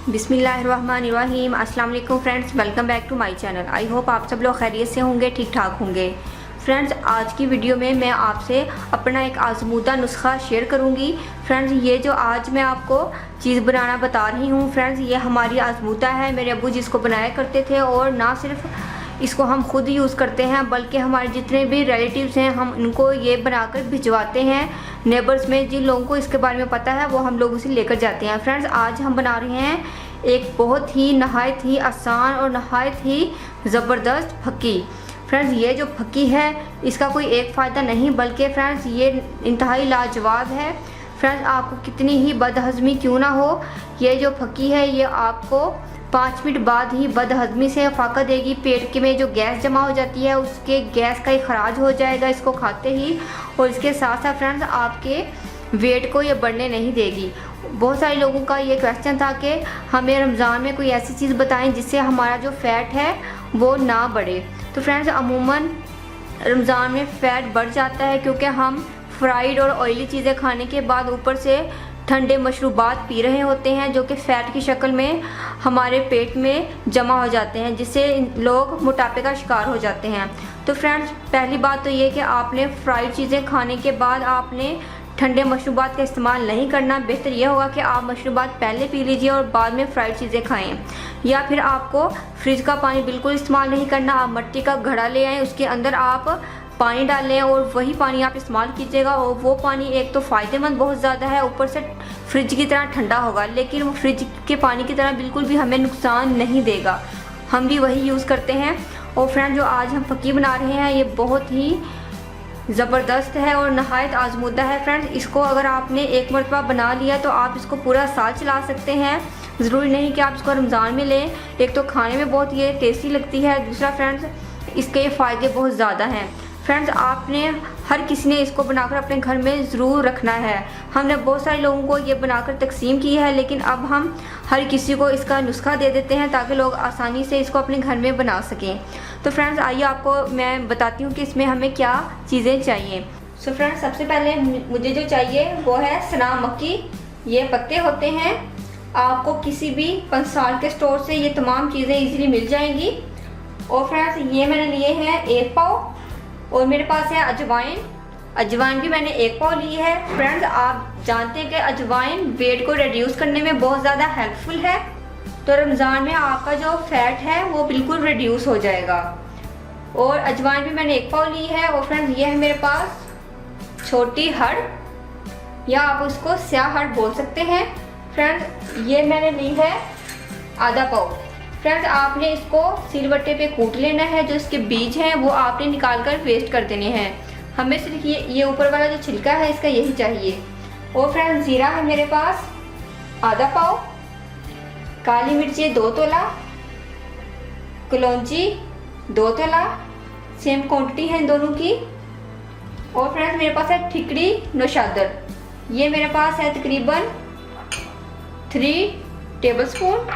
बिस्मिल्लाहिर्रहमानिर्रहीम। अस्सलाम वालेकुम friends, welcome back to my channel. I hope आप सब लोग खैरियत से होंगे, ठीक ठाक होंगे। फ्रेंड्स, आज की वीडियो में मैं आपसे अपना एक आजमूदा नुस्खा शेयर करूंगी। फ्रेंड्स, ये जो आज मैं आपको चीज़ बनाना बता रही हूँ फ्रेंड्स, ये हमारी आजमूदा है। मेरे अब्बू जिसको बनाया करते थे, और ना सिर्फ इसको हम खुद यूज़ करते हैं बल्कि हमारे जितने भी रिलेटिव्स हैं हम उनको ये बनाकर भिजवाते हैं। नेबर्स में जिन लोगों को इसके बारे में पता है वो हम लोग उसे लेकर जाते हैं। फ्रेंड्स, आज हम बना रहे हैं एक बहुत ही नहायत ही आसान और नहायत ही ज़बरदस्त फक्की। फ्रेंड्स, ये जो फक्की है इसका कोई एक फ़ायदा नहीं बल्कि फ्रेंड्स ये इंतहाई लाजवाब है। फ्रेंड्स, आपको कितनी ही बदहज़मी क्यों ना हो, ये जो फक्की है ये आपको 5 मिनट बाद ही बदहज़मी से फाका देगी। पेट के में जो गैस जमा हो जाती है उसके गैस का इखराज हो जाएगा इसको खाते ही, और इसके साथ साथ फ्रेंड्स आपके वेट को ये बढ़ने नहीं देगी। बहुत सारे लोगों का ये क्वेश्चन था कि हमें रमज़ान में कोई ऐसी चीज़ बताएं जिससे हमारा जो फ़ैट है वो ना बढ़े। तो फ्रेंड्स, अमूमन रमज़ान में फ़ैट बढ़ जाता है क्योंकि हम फ्राइड और ऑयली चीज़ें खाने के बाद ऊपर से ठंडे मशरूबात पी रहे होते हैं जो कि फ़ैट की शक्ल में हमारे पेट में जमा हो जाते हैं, जिससे लोग मोटापे का शिकार हो जाते हैं। तो फ्रेंड्स, पहली बात तो ये कि आपने फ्राइड चीज़ें खाने के बाद आपने ठंडे मशरूबात का इस्तेमाल नहीं करना। बेहतर यह होगा कि आप मशरूबात पहले पी लीजिए और बाद में फ्राइड चीज़ें खाएं। या फिर आपको फ्रिज का पानी बिल्कुल इस्तेमाल नहीं करना। आप मिट्टी का घड़ा ले आएँ, उसके अंदर आप पानी डालें और वही पानी आप इस्तेमाल कीजिएगा। और वो पानी एक तो फ़ायदेमंद बहुत ज़्यादा है, ऊपर से फ्रिज की तरह ठंडा होगा, लेकिन वो फ्रिज के पानी की तरह बिल्कुल भी हमें नुकसान नहीं देगा। हम भी वही यूज़ करते हैं। और फ्रेंड, जो आज हम फक्की बना रहे हैं ये बहुत ही ज़बरदस्त है और नहायत आजमूदा है। फ्रेंड्स, इसको अगर आपने एक मरतबा बना लिया तो आप इसको पूरा साल चला सकते हैं। ज़रूरी नहीं कि आप इसको रमज़ान में लें। एक तो खाने में बहुत ये टेस्टी लगती है, दूसरा फ्रेंड्स इसके फ़ायदे बहुत ज़्यादा हैं। फ्रेंड्स, आपने हर किसी ने इसको बनाकर अपने घर में ज़रूर रखना है। हमने बहुत सारे लोगों को ये बनाकर तकसीम की है, लेकिन अब हम हर किसी को इसका नुस्खा दे देते हैं ताकि लोग आसानी से इसको अपने घर में बना सकें। तो फ्रेंड्स, आइए आपको मैं बताती हूँ कि इसमें हमें क्या चीज़ें चाहिए। सो फ्रेंड्स, सबसे पहले मुझे जो चाहिए वो है सना मक्की। ये पत्ते होते हैं, आपको किसी भी पंसाल के स्टोर से ये तमाम चीज़ें ईज़िली मिल जाएंगी। और फ्रेंड्स, ये मैंने लिए हैं 1 पाव, और मेरे पास है अजवाइन। अजवाइन भी मैंने 1 पाव ली है। फ्रेंड्स, आप जानते हैं कि अजवाइन वेट को रिड्यूस करने में बहुत ज़्यादा हेल्पफुल है, तो रमज़ान में आपका जो फैट है वो बिल्कुल रिड्यूस हो जाएगा। और अजवाइन भी मैंने 1 पाव ली है। और फ्रेंड्स, ये है मेरे पास छोटी हड़, या आप उसको स्याह हड़ बोल सकते हैं। फ्रेंड्स, ये मैंने ली है आधा पाव। फ्रेंड्स, आपने इसको सिलबट्टे पे कूट लेना है। जो इसके बीज हैं वो आपने निकाल कर वेस्ट कर देने हैं। हमें सिर्फ ये ऊपर वाला जो छिलका है इसका यही चाहिए। और फ्रेंड्स, जीरा है मेरे पास आधा पाव, काली मिर्ची 2 तोला, कलौंजी 2 तोला, सेम क्वांटिटी है इन दोनों की। और फ्रेंड्स, मेरे पास है ठिकड़ी नौशादर, ये मेरे पास है तकरीबन 3 टेबलस्पून।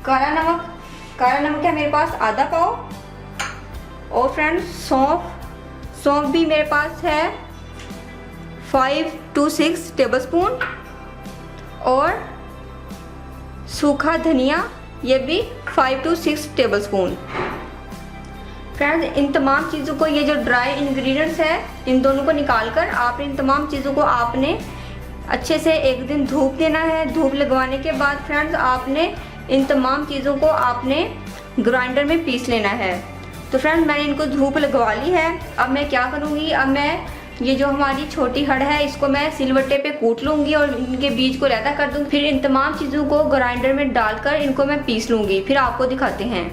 काला नमक है मेरे पास आधा पाव। और फ्रेंड्स, सौंफ भी मेरे पास है 5 to 6 टेबलस्पून। और सूखा धनिया ये भी 5 to 6 टेबलस्पून। फ्रेंड्स, इन तमाम चीज़ों को, ये जो ड्राई इंग्रेडिएंट्स है इन दोनों को निकालकर आपने इन तमाम चीज़ों को आपने अच्छे से एक दिन धूप देना है। धूप लगवाने के बाद फ्रेंड्स आपने इन तमाम चीज़ों को आपने ग्राइंडर में पीस लेना है। तो फ्रेंड्स, मैंने इनको धूप लगवा ली है। अब मैं क्या करूँगी, अब मैं ये जो हमारी छोटी हड़ है इसको मैं सिलबट्टे पे कूट लूँगी और इनके बीज को अलग कर दूँगी। फिर इन तमाम चीज़ों को ग्राइंडर में डालकर इनको मैं पीस लूँगी, फिर आपको दिखाते हैं।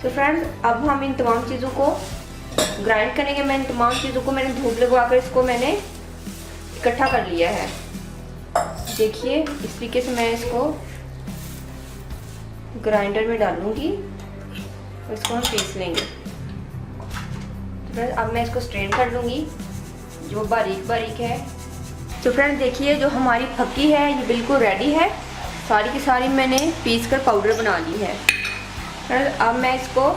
तो फ्रेंड्स, अब हम इन तमाम चीज़ों को ग्राइंड करेंगे। मैं इन तमाम चीज़ों को मैंने धूप लगवा कर इसको मैंने इकट्ठा कर लिया है। देखिए, इस तरीके से मैं इसको ग्राइंडर में डालूंगी और इसको हम पीस लेंगे। तो फ्रेंड्स, अब मैं इसको स्ट्रेन कर लूँगी जो बारीक बारीक है। तो फ्रेंड्स, देखिए जो हमारी फक्की है ये बिल्कुल रेडी है। सारी की सारी मैंने पीस कर पाउडर बना ली है। फ्रेंड्स, अब मैं इसको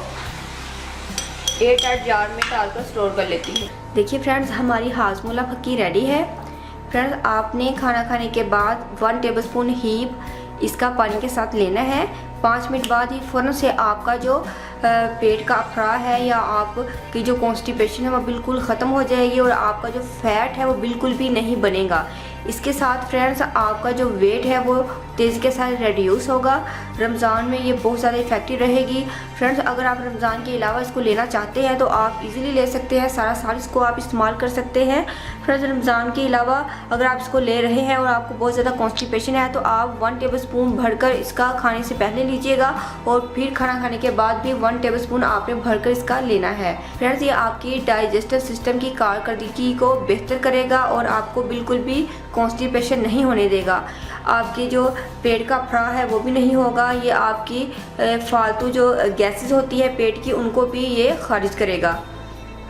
8 जार में डालकर स्टोर कर लेती हूँ। देखिए फ्रेंड्स, हमारी हाजमोला फक्की रेडी है। फ्रेंड्स आपने खाना खाने के बाद 1 टेबलस्पून हींग इसका पानी के साथ लेना है। 5 मिनट बाद ही फ़ौरन से आपका जो पेट का अफरा है या आपकी जो कॉन्स्टिपेशन है वो बिल्कुल ख़त्म हो जाएगी और आपका जो फैट है वो बिल्कुल भी नहीं बनेगा। इसके साथ फ्रेंड्स आपका जो वेट है वो तेज़ी के साथ रिड्यूस होगा। रमज़ान में ये बहुत ज़्यादा इफ़ेक्टिव रहेगी। फ्रेंड्स अगर आप रमज़ान के अलावा इसको लेना चाहते हैं तो आप इजीली ले सकते हैं, सारा साल इसको आप इस्तेमाल कर सकते हैं। फ्रेंड्स रमज़ान के अलावा अगर आप इसको ले रहे हैं और आपको बहुत ज़्यादा कॉन्स्टिपेशन है तो आप 1 टेबलस्पून भरकर इसका खाने से पहले लीजिएगा और फिर खाना खाने के बाद भी 1 टेबलस्पून आपने भरकर इसका लेना है। फ्रेंड्स ये आपकी डाइजेस्टिव सिस्टम की कारकर्दगी को बेहतर करेगा और आपको बिल्कुल भी कॉन्स्टिपेशन नहीं होने देगा। आपके जो पेट का अफरा है वो भी नहीं होगा। ये आपकी फालतू जो गैसेस होती है पेट की उनको भी ये खारिज करेगा।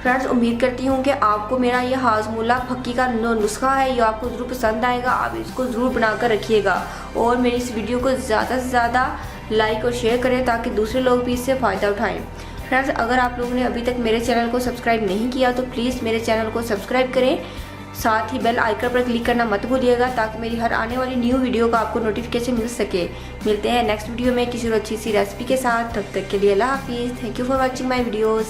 फ्रेंड्स उम्मीद करती हूँ कि आपको मेरा ये हाजमोला फक्की का नुस्खा है ये आपको ज़रूर पसंद आएगा। आप इसको ज़रूर बनाकर रखिएगा और मेरी इस वीडियो को ज़्यादा से ज़्यादा लाइक और शेयर करें ताकि दूसरे लोग भी इससे फ़ायदा उठाएं। फ्रेंड्स अगर आप लोगों ने अभी तक मेरे चैनल को सब्सक्राइब नहीं किया तो प्लीज़ मेरे चैनल को सब्सक्राइब करें, साथ ही बेल आइकन पर क्लिक करना मत भूलिएगा ताकि मेरी हर आने वाली न्यू वीडियो का आपको नोटिफिकेशन मिल सके। मिलते हैं नेक्स्ट वीडियो में किसी और अच्छी सी रेसिपी के साथ। तब तक के लिए अल्लाह हाफिज़। Thank you for watching my videos.